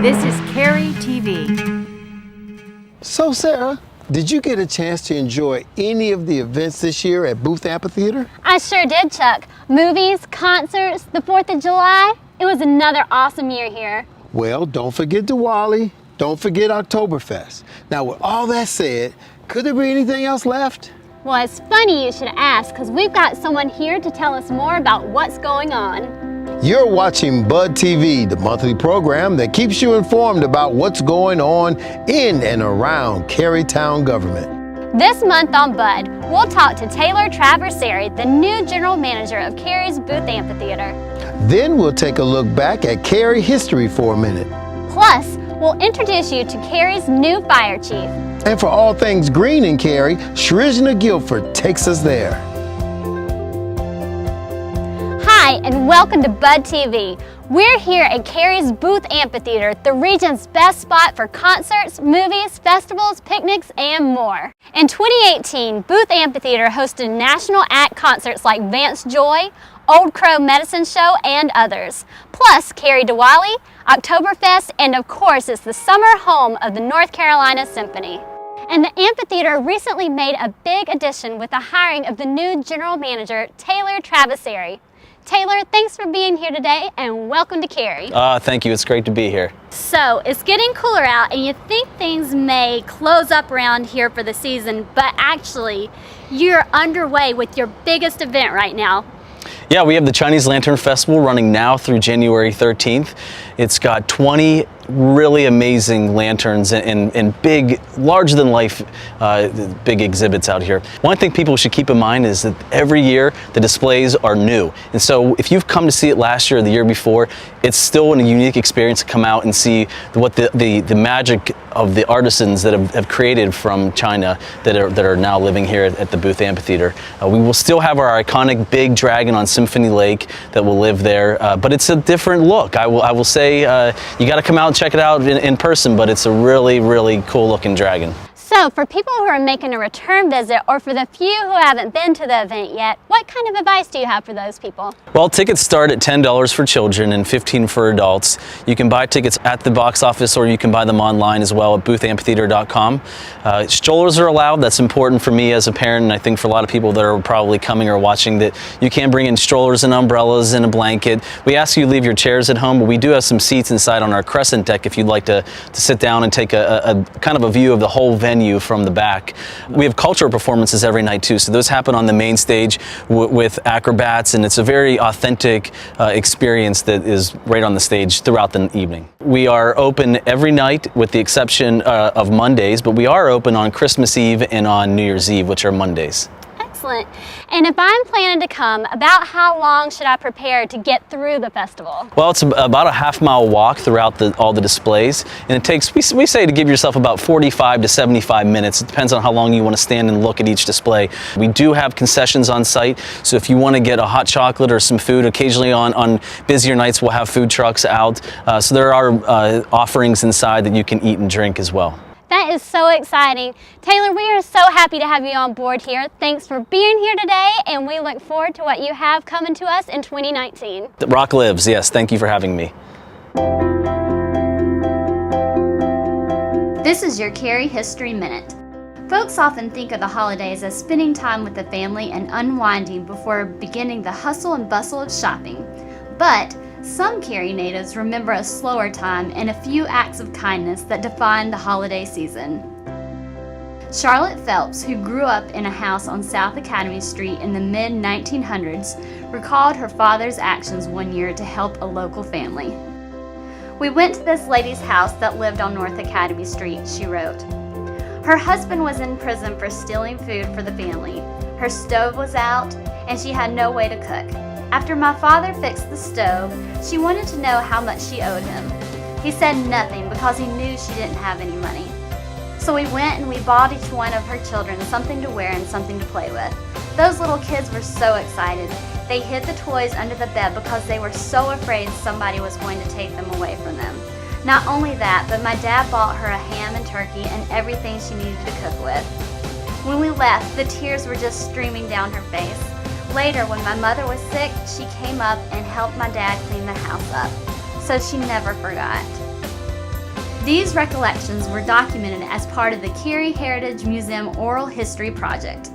This is Cary TV. So, Sarah, did you get a chance to enjoy any of the events this year at Booth Amphitheatre? I sure did, Chuck. Movies, concerts, the 4th of July. It was another awesome year here. Well, don't forget Diwali. Don't forget Oktoberfest. Now, with all that said, could there be anything else left? Well, it's funny you should ask, because we've got someone here to tell us more about what's going on. You're watching BUDTV, the monthly program that keeps you informed about what's going on in and around Cary Town government. This month on Bud, we'll talk to Taylor Traversari, the new general manager of Cary's Booth Amphitheatre. Then we'll take a look back at Cary History for a minute. Plus, we'll introduce you to Cary's new fire chief. And for all things green in Cary, Shrishna Guilford takes us there. Hi, and welcome to Bud TV. We're here at Cary's Booth Amphitheatre, the region's best spot for concerts, movies, festivals, picnics, and more. In 2018, Booth Amphitheatre hosted national act concerts like Vance Joy, Old Crow Medicine Show, and others. Plus, Cary Diwali, Oktoberfest, and of course, it's the summer home of the North Carolina Symphony. And the amphitheater recently made a big addition with the hiring of the new general manager, Taylor Traversari. Taylor, thanks for being here today and welcome to Cary. Thank you, it's great to be here. So, it's getting cooler out and you think things may close up around here for the season, but actually, you're underway with your biggest event right now. Yeah, we have the Chinese Lantern Festival running now through January 13th. It's got 20 really amazing lanterns and big, larger than life big exhibits out here. One thing people should keep in mind is that every year the displays are new. And so if you've come to see it last year or the year before, it's still a unique experience to come out and see what the magic of the artisans that have created from China that are now living here at the Booth Amphitheatre. We will still have our iconic big dragon on Symphony Lake that will live there, but it's a different look. I will say you got to come out and check it out in person, but it's a really, really cool looking dragon. So, for people who are making a return visit, or for the few who haven't been to the event yet, what kind of advice do you have for those people? Well, tickets start at $10 for children and $15 for adults. You can buy tickets at the box office or you can buy them online as well at boothamphitheatre.com. Strollers are allowed. That's important for me as a parent, and I think for a lot of people that are probably coming or watching, that you can bring in strollers and umbrellas and a blanket. We ask you to leave your chairs at home, but we do have some seats inside on our crescent deck if you'd like to sit down and take a kind of a view of the whole venue from the back. We have cultural performances every night too, so those happen on the main stage with acrobats, and it's a very authentic experience that is right on the stage throughout the evening. We are open every night with the exception of Mondays, but we are open on Christmas Eve and on New Year's Eve, which are Mondays. Excellent. And if I'm planning to come, about how long should I prepare to get through the festival? Well, it's about a half-mile walk throughout all the displays, and it takes, we say, to give yourself about 45 to 75 minutes. It depends on how long you want to stand and look at each display. We do have concessions on site, so if you want to get a hot chocolate or some food, occasionally on busier nights we'll have food trucks out. So there are offerings inside that you can eat and drink as well. That is so exciting. Taylor, we are so happy to have you on board here. Thanks for being here today, and we look forward to what you have coming to us in 2019. The rock lives, yes. Thank you for having me. This is your Cary History Minute. Folks often think of the holidays as spending time with the family and unwinding before beginning the hustle and bustle of shopping. But some Cary natives remember a slower time and a few acts of kindness that define the holiday season. Charlotte Phelps, who grew up in a house on South Academy Street in the mid-1900s, recalled her father's actions one year to help a local family. "We went to this lady's house that lived on North Academy Street," she wrote. "Her husband was in prison for stealing food for the family. Her stove was out, and she had no way to cook. After my father fixed the stove, she wanted to know how much she owed him. He said nothing because he knew she didn't have any money. So we went and we bought each one of her children something to wear and something to play with. Those little kids were so excited. They hid the toys under the bed because they were so afraid somebody was going to take them away from them. Not only that, but my dad bought her a ham and turkey and everything she needed to cook with. When we left, the tears were just streaming down her face. Later, when my mother was sick, she came up and helped my dad clean the house up. So she never forgot." These recollections were documented as part of the Cary Heritage Museum Oral History Project.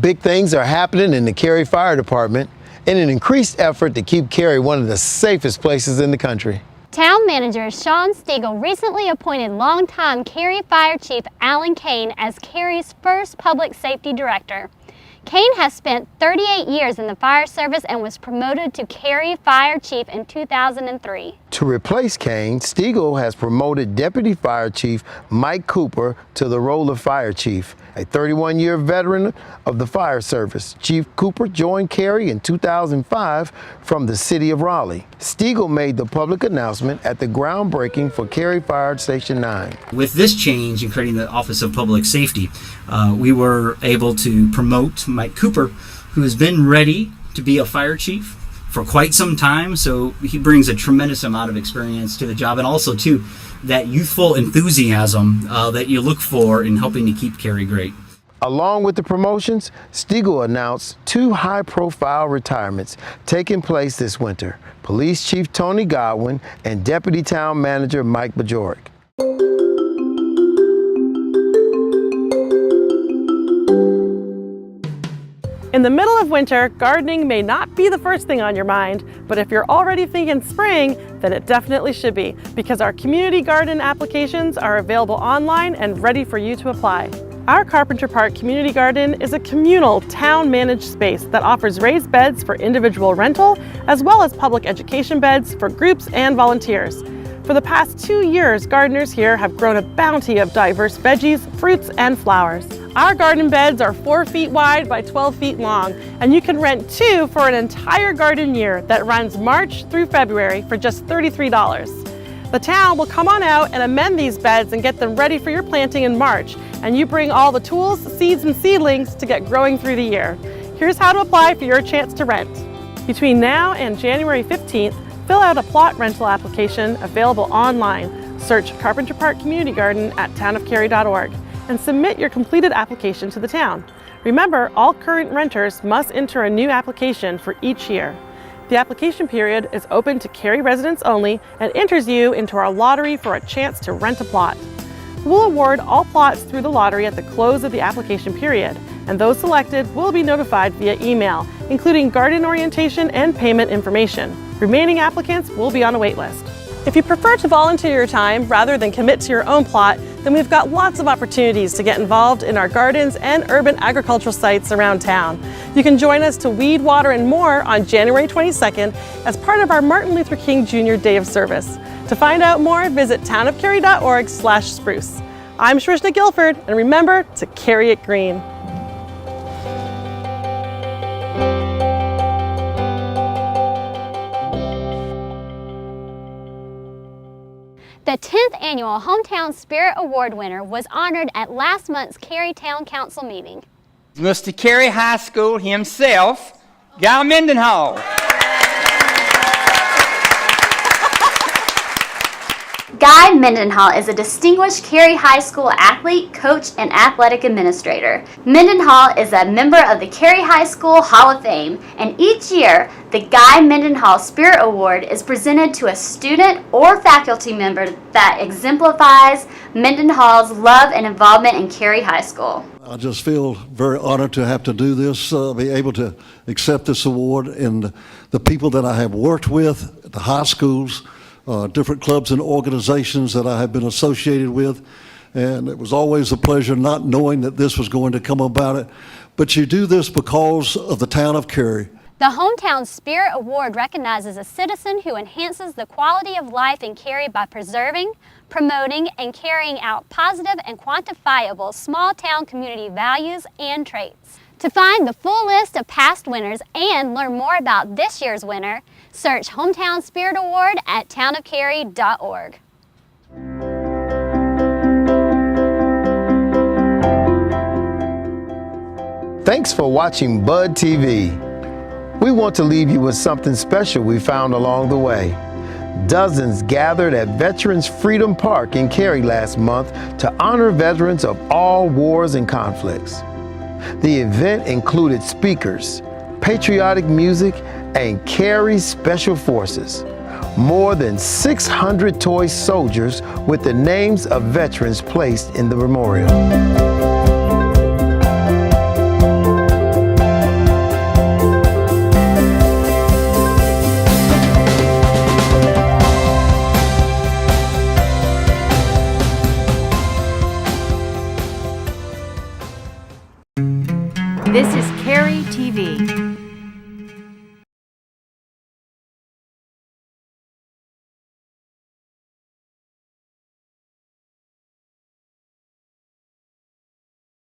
Big things are happening in the Cary Fire Department in an increased effort to keep Cary one of the safest places in the country. Town Manager Sean Stiegel recently appointed longtime Cary Fire Chief Alan Kane as Cary's first public safety director. Kane has spent 38 years in the fire service and was promoted to Cary Fire Chief in 2003. To replace Kane, Stiegel has promoted Deputy Fire Chief Mike Cooper to the role of Fire Chief. A 31-year veteran of the fire service, Chief Cooper joined Cary in 2005 from the city of Raleigh. Stiegel made the public announcement at the groundbreaking for Cary Fire Station 9. With this change in creating the Office of Public Safety, we were able to promote Mike Cooper, who has been ready to be a fire chief for quite some time, so he brings a tremendous amount of experience to the job, and also too that youthful enthusiasm that you look for in helping to keep Cary great. Along with the promotions, Stiegel announced 2 high-profile retirements taking place this winter: Police Chief Tony Godwin and Deputy Town Manager Mike Bajorek. In the middle of winter, gardening may not be the first thing on your mind, but if you're already thinking spring, then it definitely should be, because our community garden applications are available online and ready for you to apply. Our Carpenter Park Community Garden is a communal, town-managed space that offers raised beds for individual rental, as well as public education beds for groups and volunteers. For the past 2 years, gardeners here have grown a bounty of diverse veggies, fruits, and flowers. Our garden beds are 4 feet wide by 12 feet long, and you can rent 2 for an entire garden year that runs March through February for just $33. The town will come on out and amend these beds and get them ready for your planting in March, and you bring all the tools, seeds, and seedlings to get growing through the year. Here's how to apply for your chance to rent. Between now and January 15th, fill out a plot rental application available online. Search Carpenter Park Community Garden at townofcary.org and submit your completed application to the town. Remember, all current renters must enter a new application for each year. The application period is open to Cary residents only and enters you into our lottery for a chance to rent a plot. We'll award all plots through the lottery at the close of the application period, and those selected will be notified via email, including garden orientation and payment information. Remaining applicants will be on a wait list. If you prefer to volunteer your time rather than commit to your own plot, then we've got lots of opportunities to get involved in our gardens and urban agricultural sites around town. You can join us to weed, water, and more on January 22nd as part of our Martin Luther King Jr. Day of Service. To find out more, visit townofcary.org/spruce. I'm Shrishna Guilford, and remember to carry it green. The 10th annual Hometown Spirit Award winner was honored at last month's Cary Town Council meeting. Mr. Cary High School himself, Guy Mendenhall. Guy Mendenhall is a distinguished Cary High School athlete, coach, and athletic administrator. Mendenhall is a member of the Cary High School Hall of Fame, and each year, the Guy Mendenhall Spirit Award is presented to a student or faculty member that exemplifies Mendenhall's love and involvement in Cary High School. I just feel very honored to have to do this, be able to accept this award, and the people that I have worked with at the high schools, different clubs and organizations that I have been associated with, and it was always a pleasure not knowing that this was going to come about it. But you do this because of the town of Cary. The Hometown Spirit Award recognizes a citizen who enhances the quality of life in Cary by preserving, promoting, and carrying out positive and quantifiable small town community values and traits. To find the full list of past winners and learn more about this year's winner, search Hometown Spirit Award at townofcary.org. Thanks for watching Bud TV. We want to leave you with something special we found along the way. Dozens gathered at Veterans Freedom Park in Cary last month to honor veterans of all wars and conflicts. The event included speakers, patriotic music, and Cary Special Forces. More than 600 toy soldiers with the names of veterans placed in the memorial. This is Cary TV.